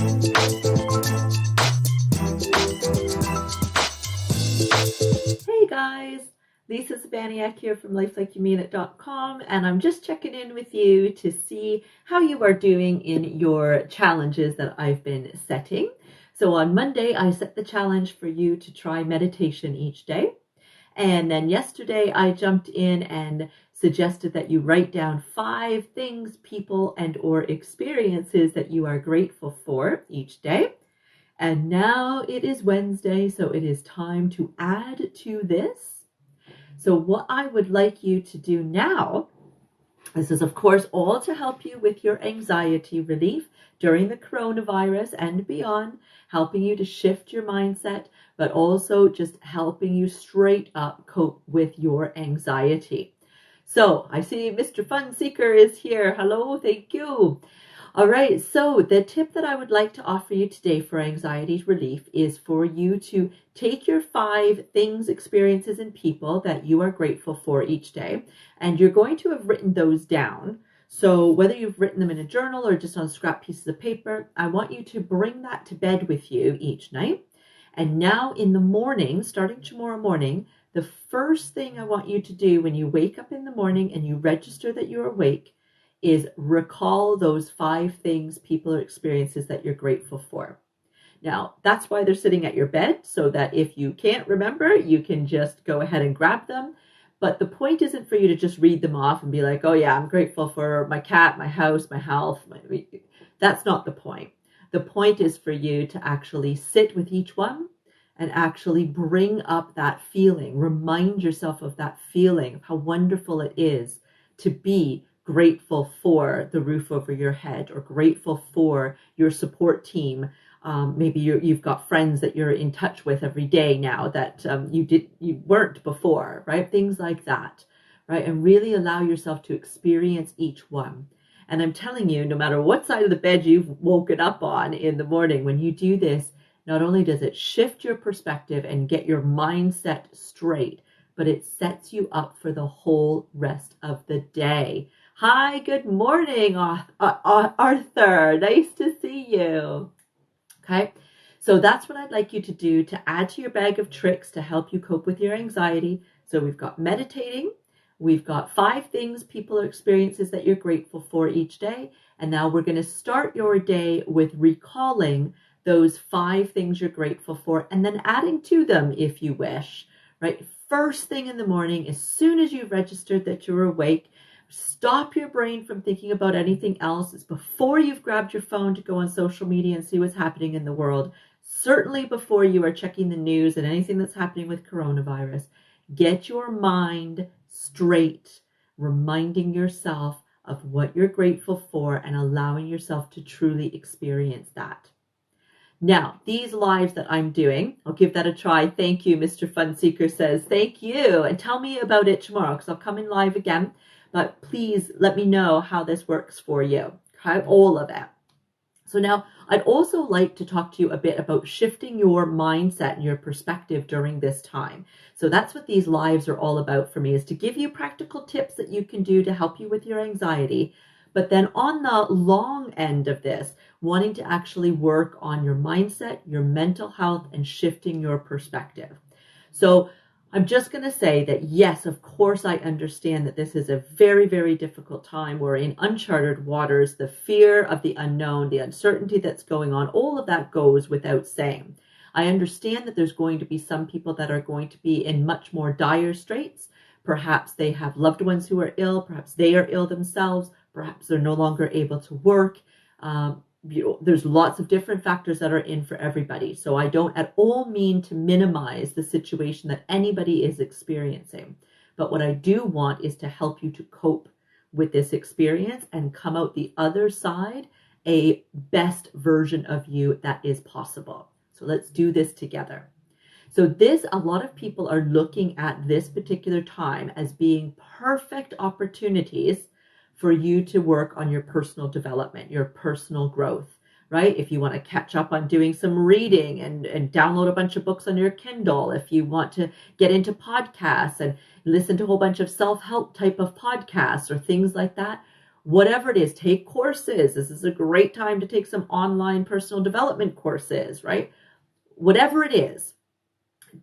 Hey guys, Lisa Sabaniak here from lifelikeyoumeanit.com, and I'm just checking in with you to see how you are doing in your challenges that I've been setting. So on Monday, I set the challenge for you to try meditation each day. And then yesterday, I jumped in and suggested that you write down 5 things, people, and or experiences that you are grateful for each day. And now it is Wednesday, so it is time to add to this. So what I would like you to do now, this is of course all to help you with your anxiety relief during the coronavirus and beyond, helping you to shift your mindset, but also just helping you straight up cope with your anxiety. So I see Mr. Fun Seeker is here. Hello, thank you. All right, so the tip that I would like to offer you today for anxiety relief is for you to take your 5 things, experiences, and people that you are grateful for each day, and you're going to have written those down. So whether you've written them in a journal or just on scrap pieces of paper, I want you to bring that to bed with you each night. And now in the morning, starting tomorrow morning, the first thing I want you to do when you wake up in the morning and you register that you're awake is recall those 5 things, people, or experiences that you're grateful for. Now, that's why they're sitting at your bed, so that if you can't remember, you can just go ahead and grab them. But the point isn't for you to just read them off and be like, oh yeah, I'm grateful for my cat, my house, my health. That's not the point. The point is for you to actually sit with each one and actually bring up that feeling. Remind yourself of that feeling, of how wonderful it is to be grateful for the roof over your head, or grateful for your support team. Maybe you've got friends that you're in touch with every day now that you weren't before, right? Things like that, right? And really allow yourself to experience each one. And I'm telling you, no matter what side of the bed you've woken up on in the morning, when you do this, not only does it shift your perspective and get your mindset straight, but it sets you up for the whole rest of the day. Hi, good morning, Arthur. Nice to see you. Okay, so that's what I'd like you to do to add to your bag of tricks to help you cope with your anxiety. So we've got meditating, we've got 5 things, people, or experiences that you're grateful for each day. And now we're going to start your day with recalling those 5 things you're grateful for and then adding to them if you wish, right? First thing in the morning, as soon as you've registered that you're awake, stop your brain from thinking about anything else. It's before you've grabbed your phone to go on social media and see what's happening in the world. Certainly before you are checking the news and anything that's happening with coronavirus. Get your mind straight, reminding yourself of what you're grateful for and allowing yourself to truly experience that. Now, these lives that I'm doing, I'll give that a try. Thank you, Mr. Fun Seeker says. Thank you. And tell me about it tomorrow, because I'll come in live again. But please let me know how this works for you. Okay, all of it. So now I'd also like to talk to you a bit about shifting your mindset and your perspective during this time. So that's what these lives are all about for me, is to give you practical tips that you can do to help you with your anxiety. But then on the long end of this, wanting to actually work on your mindset, your mental health, and shifting your perspective. So I'm just going to say that, yes, of course, I understand that this is a very, very difficult time. We're in uncharted waters. The fear of the unknown, the uncertainty that's going on, all of that goes without saying. I understand that there's going to be some people that are going to be in much more dire straits. Perhaps they have loved ones who are ill. Perhaps they are ill themselves. Perhaps they're no longer able to work. There's lots of different factors that are in for everybody. So I don't at all mean to minimize the situation that anybody is experiencing. But what I do want is to help you to cope with this experience and come out the other side a best version of you that is possible. So let's do this together. So a lot of people are looking at this particular time as being perfect opportunities for you to work on your personal development, your personal growth, right? If you want to catch up on doing some reading and download a bunch of books on your Kindle, if you want to get into podcasts and listen to a whole bunch of self-help type of podcasts or things like that, whatever it is, take courses. This is a great time to take some online personal development courses, right? Whatever it is,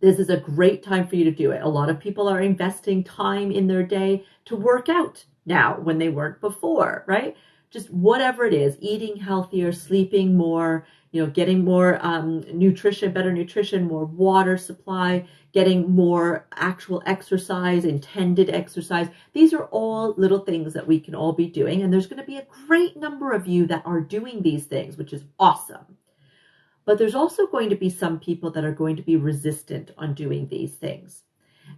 this is a great time for you to do it. A lot of people are investing time in their day to work out now when they weren't before, right? Just whatever it is, eating healthier, sleeping more, getting more nutrition, better nutrition, more water supply, getting more actual exercise, intended exercise. These are all little things that we can all be doing. And there's going to be a great number of you that are doing these things, which is awesome. But there's also going to be some people that are going to be resistant on doing these things.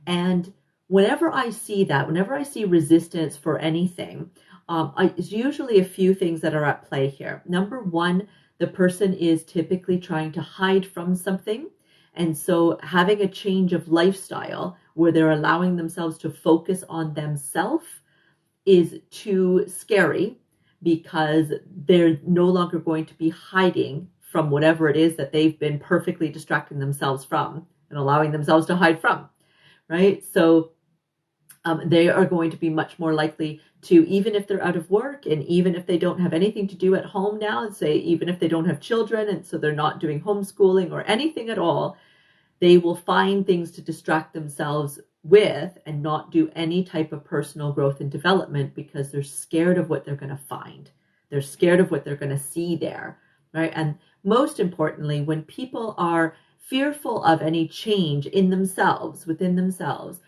And whenever I see that, whenever I see resistance for anything, it's usually a few things that are at play here. Number one, the person is typically trying to hide from something. And so having a change of lifestyle where they're allowing themselves to focus on themselves is too scary, because they're no longer going to be hiding from whatever it is that they've been perfectly distracting themselves from and allowing themselves to hide from, right? So they are going to be much more likely to, even if they're out of work and even if they don't have anything to do at home now, and say even if they don't have children and so they're not doing homeschooling or anything at all, they will find things to distract themselves with and not do any type of personal growth and development because they're scared of what they're going to find. They're scared of what they're going to see there, right? And most importantly, when people are fearful of any change in themselves, within themselves,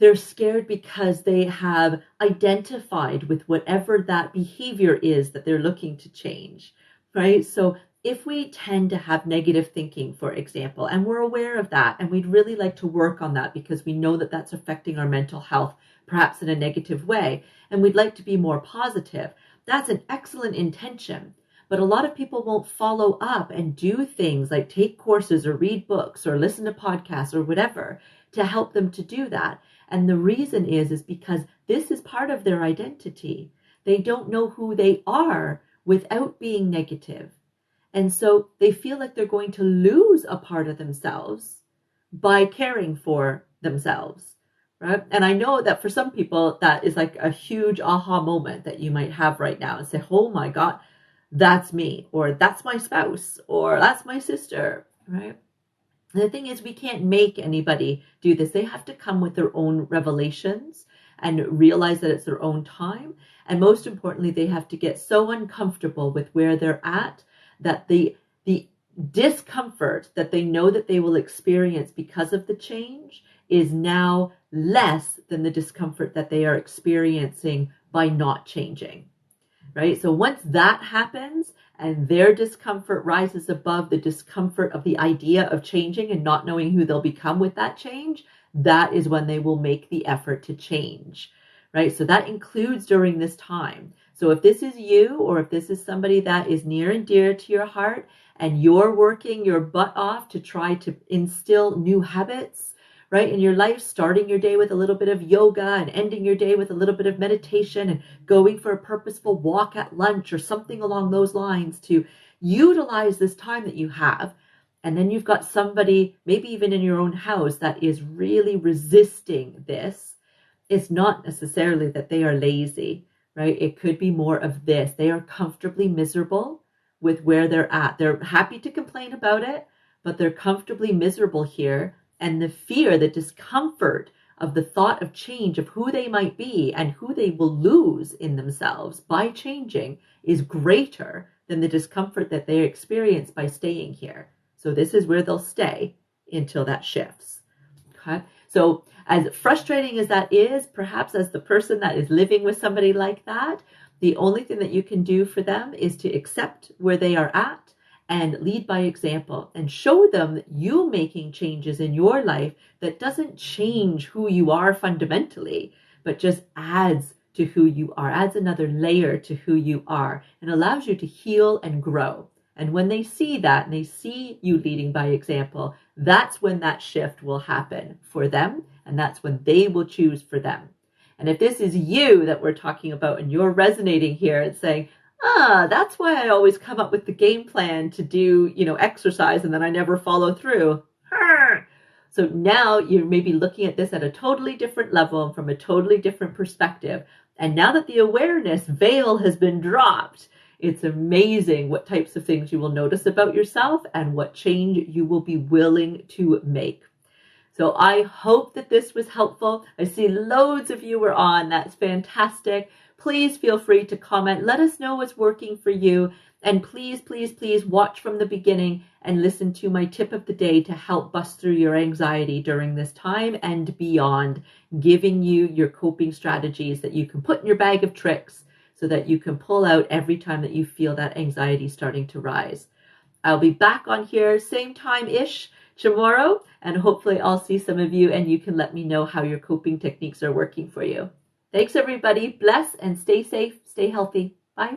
they're scared because they have identified with whatever that behavior is that they're looking to change, right? So if we tend to have negative thinking, for example, and we're aware of that, and we'd really like to work on that because we know that that's affecting our mental health, perhaps in a negative way, and we'd like to be more positive, that's an excellent intention. But a lot of people won't follow up and do things like take courses or read books or listen to podcasts or whatever to help them to do that. And the reason is because this is part of their identity. They don't know who they are without being negative. And so they feel like they're going to lose a part of themselves by caring for themselves, right? And I know that for some people, that is like a huge aha moment that you might have right now and say, oh my God, that's me, or that's my spouse, or that's my sister, right? The thing is, we can't make anybody do this. They have to come with their own revelations and realize that it's their own time. And most importantly, they have to get so uncomfortable with where they're at that the discomfort that they know that they will experience because of the change is now less than the discomfort that they are experiencing by not changing, right? So once that happens and their discomfort rises above the discomfort of the idea of changing and not knowing who they'll become with that change, that is when they will make the effort to change, right? So that includes during this time. So if this is you, or if this is somebody that is near and dear to your heart and you're working your butt off to try to instill new habits, right, in your life, starting your day with a little bit of yoga and ending your day with a little bit of meditation and going for a purposeful walk at lunch or something along those lines to utilize this time that you have. And then you've got somebody, maybe even in your own house, that is really resisting this. It's not necessarily that they are lazy, right? It could be more of this. They are comfortably miserable with where they're at. They're happy to complain about it, but they're comfortably miserable here. And the fear, the discomfort of the thought of change, of who they might be and who they will lose in themselves by changing, is greater than the discomfort that they experience by staying here. So this is where they'll stay until that shifts. Okay? So as frustrating as that is, perhaps as the person that is living with somebody like that, the only thing that you can do for them is to accept where they are at and lead by example and show them that you making changes in your life that doesn't change who you are fundamentally, but just adds to who you are, adds another layer to who you are and allows you to heal and grow. And when they see that and they see you leading by example, that's when that shift will happen for them. And that's when they will choose for them. And if this is you that we're talking about and you're resonating here and saying, that's why I always come up with the game plan to do, exercise and then I never follow through. So now you're maybe looking at this at a totally different level and from a totally different perspective. And now that the awareness veil has been dropped, it's amazing what types of things you will notice about yourself and what change you will be willing to make. So I hope that this was helpful. I see loads of you were on. That's fantastic. Please feel free to comment. Let us know what's working for you. And please, please, please watch from the beginning and listen to my tip of the day to help bust through your anxiety during this time and beyond, giving you your coping strategies that you can put in your bag of tricks so that you can pull out every time that you feel that anxiety starting to rise. I'll be back on here same time-ish tomorrow, and hopefully I'll see some of you and you can let me know how your coping techniques are working for you. Thanks everybody. Bless and stay safe, stay healthy. Bye.